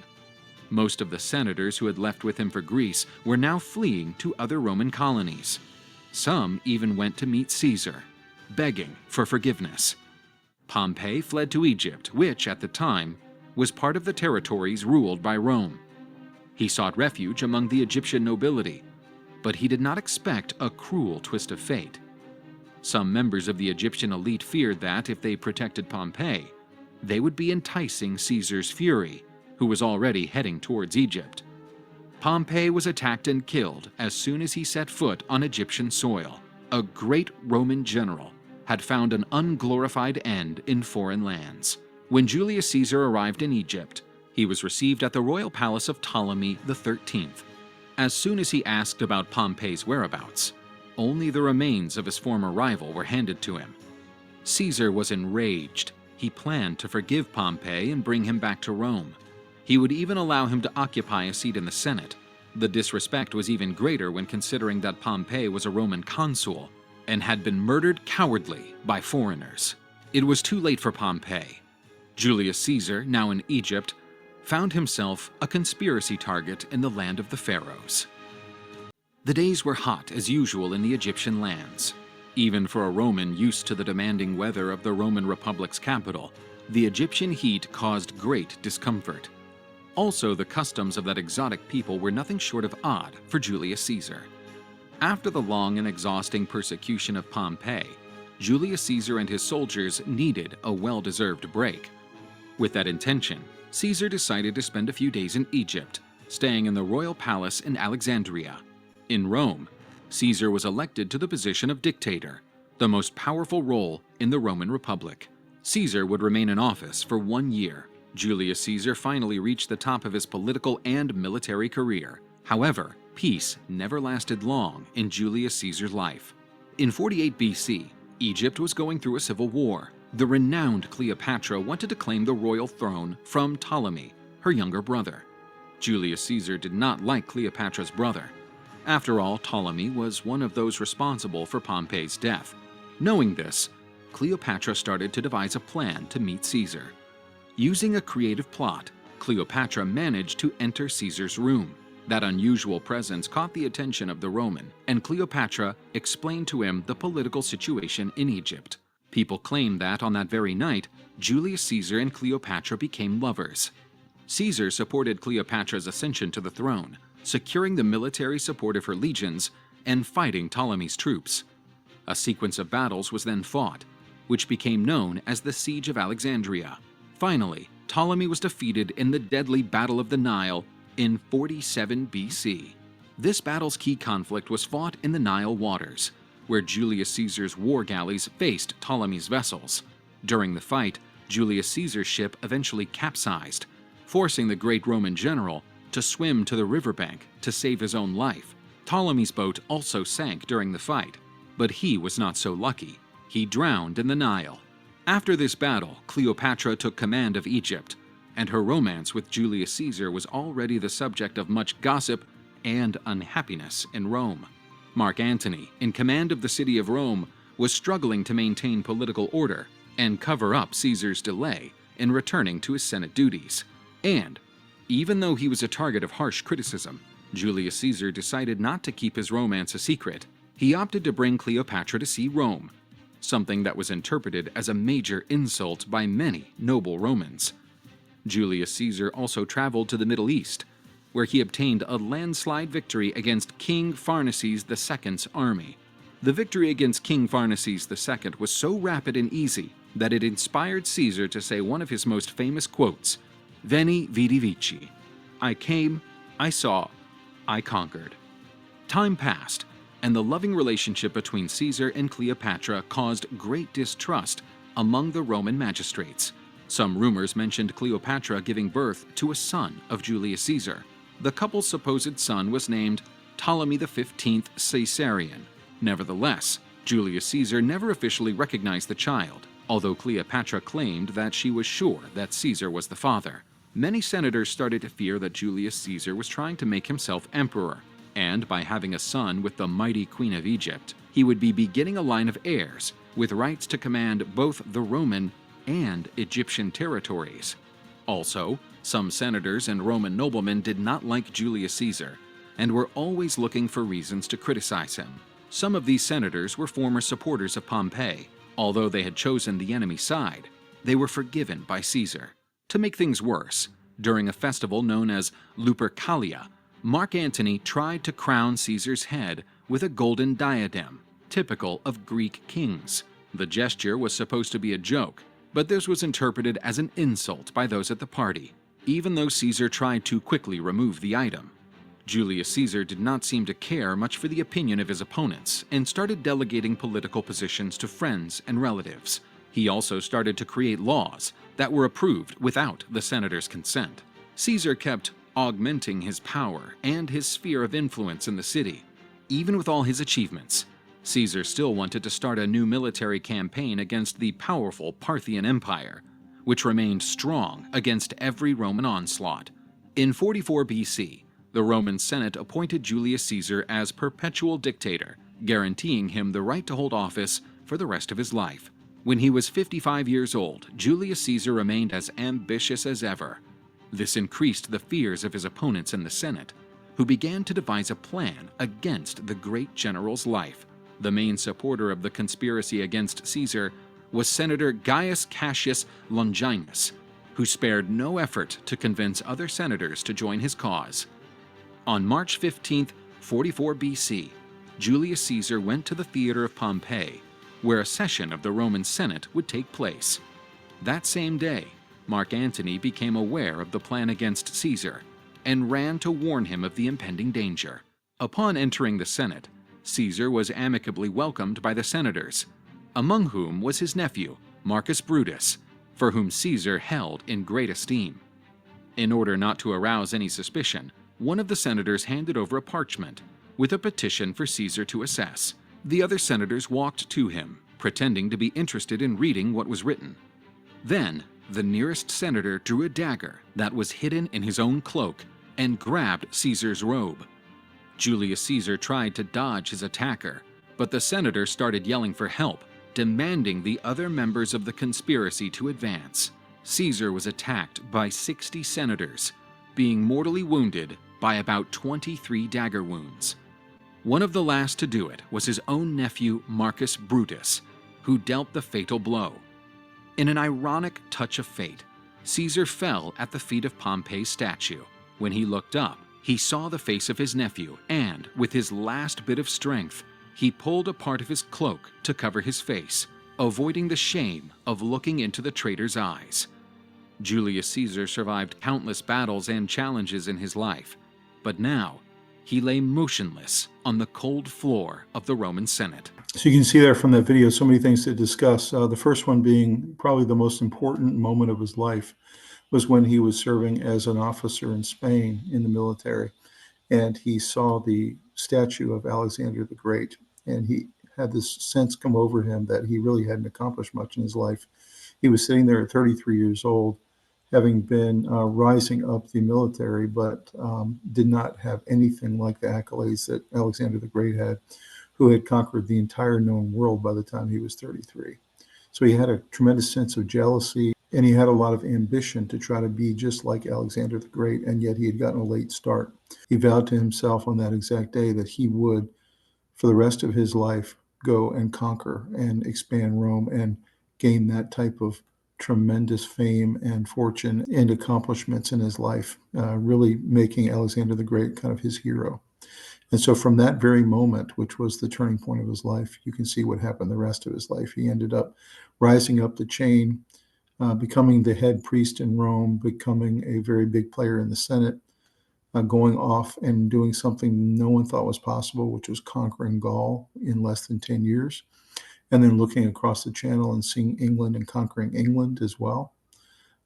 Most of the senators who had left with him for Greece were now fleeing to other Roman colonies. Some even went to meet Caesar, begging for forgiveness. Pompey fled to Egypt, which, at the time, was part of the territories ruled by Rome. He sought refuge among the Egyptian nobility, but he did not expect a cruel twist of fate. Some members of the Egyptian elite feared that if they protected Pompey, they would be enticing Caesar's fury, who was already heading towards Egypt. Pompey was attacked and killed as soon as he set foot on Egyptian soil. A great Roman general had found an unglorified end in foreign lands. When Julius Caesar arrived in Egypt, he was received at the royal palace of Ptolemy XIII. As soon as he asked about Pompey's whereabouts, only the remains of his former rival were handed to him. Caesar was enraged. He planned to forgive Pompey and bring him back to Rome. He would even allow him to occupy a seat in the Senate. The disrespect was even greater when considering that Pompey was a Roman consul and had been murdered cowardly by foreigners. It was too late for Pompey. Julius Caesar, now in Egypt, found himself a conspiracy target in the land of the pharaohs. The days were hot as usual in the Egyptian lands. Even for a Roman used to the demanding weather of the Roman Republic's capital, the Egyptian heat caused great discomfort. Also, the customs of that exotic people were nothing short of odd for Julius Caesar. After the long and exhausting persecution of Pompey, Julius Caesar and his soldiers needed a well-deserved break. With that intention, Caesar decided to spend a few days in Egypt, staying in the royal palace in Alexandria. In Rome, Caesar was elected to the position of dictator, the most powerful role in the Roman Republic. Caesar would remain in office for 1 year. Julius Caesar finally reached the top of his political and military career. However, peace never lasted long in Julius Caesar's life. In 48 BC, Egypt was going through a civil war. The renowned Cleopatra wanted to claim the royal throne from Ptolemy, her younger brother. Julius Caesar did not like Cleopatra's brother. After all, Ptolemy was one of those responsible for Pompey's death. Knowing this, Cleopatra started to devise a plan to meet Caesar. Using a creative plot, Cleopatra managed to enter Caesar's room. That unusual presence caught the attention of the Roman, and Cleopatra explained to him the political situation in Egypt. People claim that on that very night, Julius Caesar and Cleopatra became lovers. Caesar supported Cleopatra's ascension to the throne, securing the military support of her legions and fighting Ptolemy's troops. A sequence of battles was then fought, which became known as the Siege of Alexandria. Finally, Ptolemy was defeated in the deadly Battle of the Nile in 47 BC. This battle's key conflict was fought in the Nile waters, where Julius Caesar's war galleys faced Ptolemy's vessels. During the fight, Julius Caesar's ship eventually capsized, forcing the great Roman general to swim to the riverbank to save his own life. Ptolemy's boat also sank during the fight, but he was not so lucky. He drowned in the Nile. After this battle, Cleopatra took command of Egypt, and her romance with Julius Caesar was already the subject of much gossip and unhappiness in Rome. Mark Antony, in command of the city of Rome, was struggling to maintain political order and cover up Caesar's delay in returning to his Senate duties. And, even though he was a target of harsh criticism, Julius Caesar decided not to keep his romance a secret. He opted to bring Cleopatra to see Rome, something that was interpreted as a major insult by many noble Romans. Julius Caesar also traveled to the Middle East, where he obtained a landslide victory against King Pharnaces II's army. The victory against King Pharnaces II was so rapid and easy that it inspired Caesar to say one of his most famous quotes, "Veni, vidi, vici." I came, I saw, I conquered. Time passed, and the loving relationship between Caesar and Cleopatra caused great distrust among the Roman magistrates. Some rumors mentioned Cleopatra giving birth to a son of Julius Caesar. The couple's supposed son was named Ptolemy XV Caesarion. Nevertheless, Julius Caesar never officially recognized the child, although Cleopatra claimed that she was sure that Caesar was the father. Many senators started to fear that Julius Caesar was trying to make himself emperor, and by having a son with the mighty Queen of Egypt, he would be beginning a line of heirs with rights to command both the Roman and Egyptian territories. Also, some senators and Roman noblemen did not like Julius Caesar and were always looking for reasons to criticize him. Some of these senators were former supporters of Pompey. Although they had chosen the enemy side, they were forgiven by Caesar. To make things worse, during a festival known as Lupercalia, Mark Antony tried to crown Caesar's head with a golden diadem, typical of Greek kings. The gesture was supposed to be a joke, but this was interpreted as an insult by those at the party, even though Caesar tried to quickly remove the item. Julius Caesar did not seem to care much for the opinion of his opponents and started delegating political positions to friends and relatives. He also started to create laws that were approved without the senators' consent. Caesar kept augmenting his power and his sphere of influence in the city. Even with all his achievements, Caesar still wanted to start a new military campaign against the powerful Parthian Empire, which remained strong against every Roman onslaught. In 44 BC, the Roman Senate appointed Julius Caesar as perpetual dictator, guaranteeing him the right to hold office for the rest of his life. When he was 55 years old, Julius Caesar remained as ambitious as ever. This increased the fears of his opponents in the Senate, who began to devise a plan against the great general's life. The main supporter of the conspiracy against Caesar was Senator Gaius Cassius Longinus, who spared no effort to convince other senators to join his cause. On March 15, 44 BC, Julius Caesar went to the theater of Pompeii, where a session of the Roman Senate would take place. That same day, Mark Antony became aware of the plan against Caesar and ran to warn him of the impending danger. Upon entering the Senate, Caesar was amicably welcomed by the senators. among whom was his nephew, Marcus Brutus, for whom Caesar held in great esteem. In order not to arouse any suspicion, one of the senators handed over a parchment with a petition for Caesar to assess. The other senators walked to him, pretending to be interested in reading what was written. Then, the nearest senator drew a dagger that was hidden in his own cloak and grabbed Caesar's robe. Julius Caesar tried to dodge his attacker, but the senator started yelling for help, demanding the other members of the conspiracy to advance. Caesar was attacked by 60 senators, being mortally wounded by about 23 dagger wounds. One of the last to do it was his own nephew Marcus Brutus, who dealt the fatal blow. In an ironic touch of fate, Caesar fell at the feet of Pompey's statue. When he looked up, he saw the face of his nephew, and with his last bit of strength, he pulled a part of his cloak to cover his face, avoiding the shame of looking into the traitor's eyes. Julius Caesar survived countless battles and challenges in his life, but now he lay motionless on the cold floor of the Roman Senate. So you can see there from that video so many things to discuss. The first one being probably the most important moment of his life was when he was serving as an officer in Spain in the military, and he saw the statue of Alexander the Great, and he had this sense come over him that he really hadn't accomplished much in his life. He was sitting there at 33 years old, having been rising up the military, but did not have anything like the accolades that Alexander the Great had, who had conquered the entire known world by the time he was 33. So he had a tremendous sense of jealousy, and he had a lot of ambition to try to be just like Alexander the Great, and yet he had gotten a late start. He vowed to himself on that exact day that he would, for the rest of his life, go and conquer and expand Rome and gain that type of tremendous fame and fortune and accomplishments in his life, really making Alexander the Great kind of his hero. And so from that very moment, which was the turning point of his life, you can see what happened the rest of his life. He ended up rising up the chain, becoming the head priest in Rome, becoming a very big player in the Senate, going off and doing something no one thought was possible, which was conquering Gaul in less than 10 years, and then looking across the channel and seeing England and conquering England as well.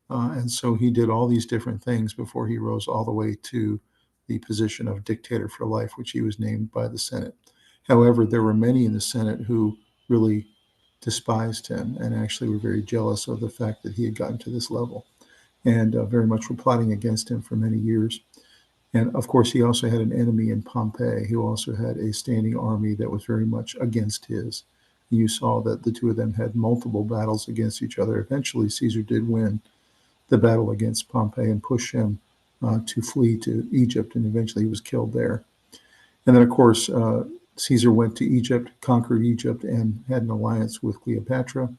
And so he did all these different things before he rose all the way to the position of dictator for life, which he was named by the Senate. However, there were many in the Senate who really despised him and actually were very jealous of the fact that he had gotten to this level, and very much were plotting against him for many years. And of course, he also had an enemy in Pompey, who also had a standing army that was very much against his. You saw that the two of them had multiple battles against each other. Eventually, Caesar did win the battle against Pompey and push him to flee to Egypt, and eventually he was killed there. And then, of course, Caesar went to Egypt, conquered Egypt, and had an alliance with Cleopatra,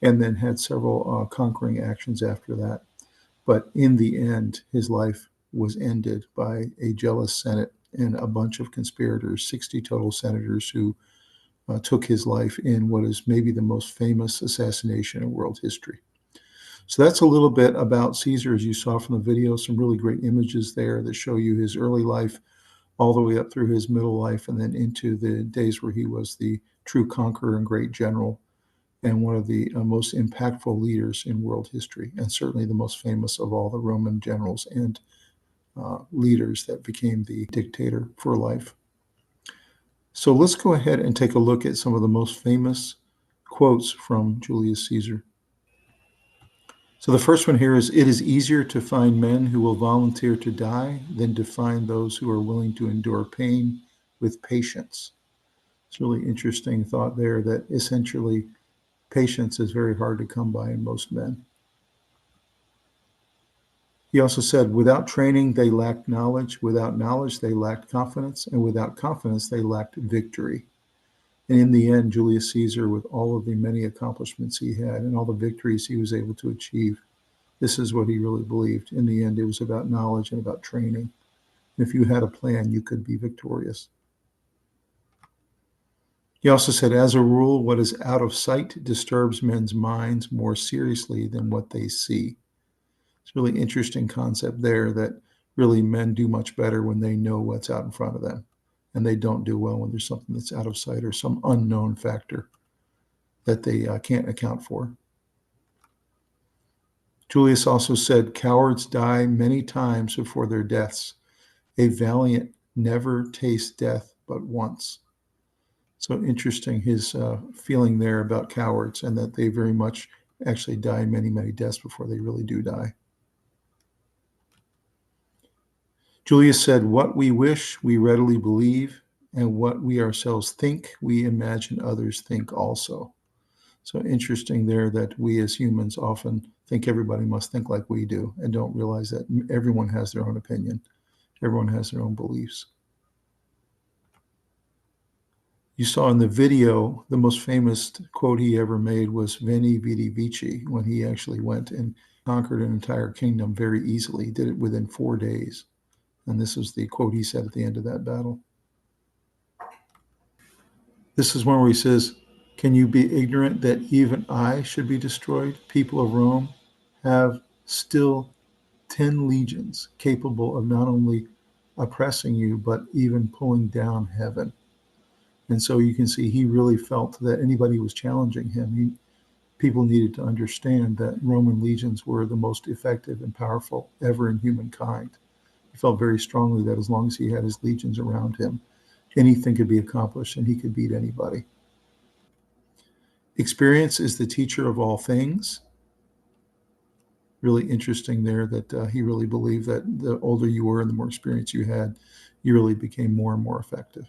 and then had several conquering actions after that. But in the end, his life was ended by a jealous Senate and a bunch of conspirators, 60 total senators who took his life in what is maybe the most famous assassination in world history. So that's a little bit about Caesar, as you saw from the video. Some really great images there that show you his early life all the way up through his middle life and then into the days where he was the true conqueror and great general and one of the most impactful leaders in world history, and certainly the most famous of all the Roman generals and leaders that became the dictator for life. So let's go ahead and take a look at some of the most famous quotes from Julius Caesar. So the first one here is, "It is easier to find men who will volunteer to die than to find those who are willing to endure pain with patience." It's a really interesting thought there, that essentially patience is very hard to come by in most men. He also said, "Without training, they lacked knowledge. Without knowledge, they lacked confidence. And without confidence, they lacked victory." And in the end, Julius Caesar, with all of the many accomplishments he had and all the victories he was able to achieve, this is what he really believed. In the end, it was about knowledge and about training. If you had a plan, you could be victorious. He also said, "As a rule, what is out of sight disturbs men's minds more seriously than what they see." It's a really interesting concept there, that really men do much better when they know what's out in front of them. And they don't do well when there's something that's out of sight or some unknown factor. that they can't account for. Julius also said, "Cowards die many times before their deaths. A valiant never tastes death but once." So interesting, his feeling there about cowards, and that they very much actually die many, many deaths before they really do die. Julius said, "What we wish, we readily believe, and what we ourselves think, we imagine others think also." So interesting there that we as humans often think everybody must think like we do and don't realize that everyone has their own opinion. Everyone has their own beliefs. You saw in the video, the most famous quote he ever made was "Veni, vidi, vici," when he actually went and conquered an entire kingdom very easily. He did it within 4 days. And this was the quote he said at the end of that battle. This is one where he says, "Can you be ignorant that even I should be destroyed? People of Rome have still 10 legions capable of not only oppressing you, but even pulling down heaven." And so you can see he really felt that anybody who was challenging him, people needed to understand that Roman legions were the most effective and powerful ever in humankind. He felt very strongly that as long as he had his legions around him, anything could be accomplished and he could beat anybody. Experience is the teacher of all things. Really interesting there that he really believed that the older you were and the more experience you had, you really became more and more effective.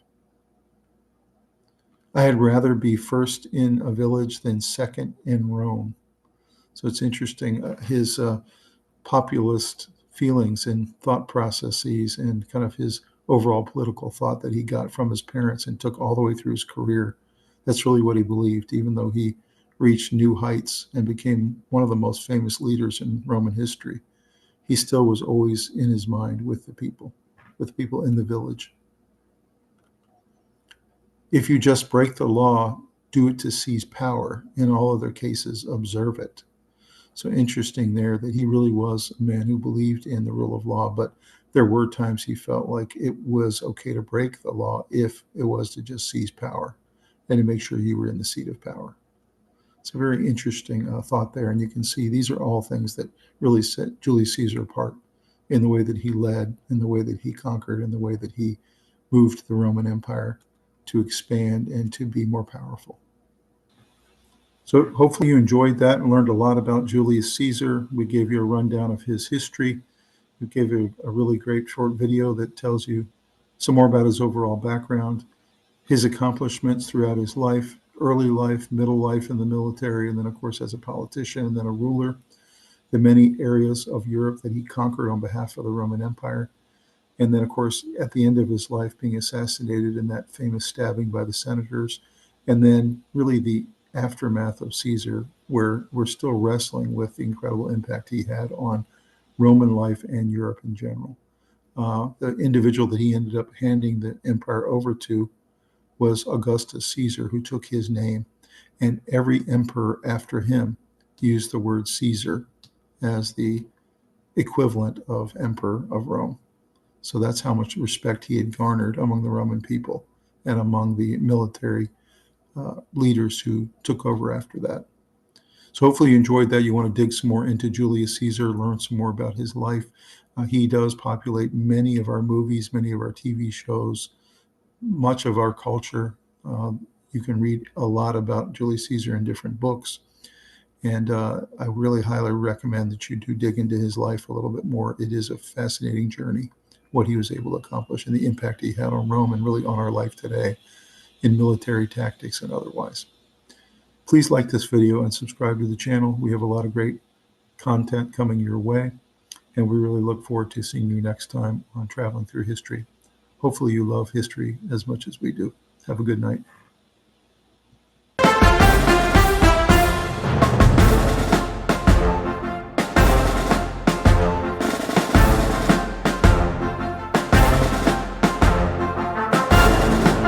"I had rather be first in a village than second in Rome." So it's interesting, his populist feelings and thought processes and kind of his overall political thought that he got from his parents and took all the way through his career. That's really what he believed, even though he reached new heights and became one of the most famous leaders in Roman history. He still was always in his mind with the people in the village. "If you just break the law, do it to seize power. In all other cases, observe it." So interesting there that he really was a man who believed in the rule of law, but there were times he felt like it was okay to break the law if it was to just seize power and to make sure you were in the seat of power. It's a very interesting thought there, and you can see these are all things that really set Julius Caesar apart in the way that he led, in the way that he conquered, in the way that he moved the Roman Empire to expand and to be more powerful. So hopefully you enjoyed that and learned a lot about Julius Caesar. We gave you a rundown of his history. We gave you a really great short video that tells you some more about his overall background, his accomplishments throughout his life, early life, middle life in the military, and then, of course, as a politician and then a ruler, the many areas of Europe that he conquered on behalf of the Roman Empire. And then, of course, at the end of his life, being assassinated in that famous stabbing by the senators. And then really the aftermath of Caesar, where we're still wrestling with the incredible impact he had on Roman life and Europe in general. The individual that he ended up handing the empire over to was Augustus Caesar, who took his name. And every emperor after him used the word Caesar as the equivalent of emperor of Rome. So that's how much respect he had garnered among the Roman people and among the military leaders who took over after that. So hopefully you enjoyed that. You want to dig some more into Julius Caesar, learn some more about his life. He does populate many of our movies, many of our TV shows, much of our culture. You can read a lot about Julius Caesar in different books. And I really highly recommend that you do dig into his life a little bit more. It is a fascinating journey, what he was able to accomplish and the impact he had on Rome and really on our life today in military tactics and otherwise. Please like this video and subscribe to the channel. We have a lot of great content coming your way, and we really look forward to seeing you next time on Traveling Through History. Hopefully you love history as much as we do. Have a good night.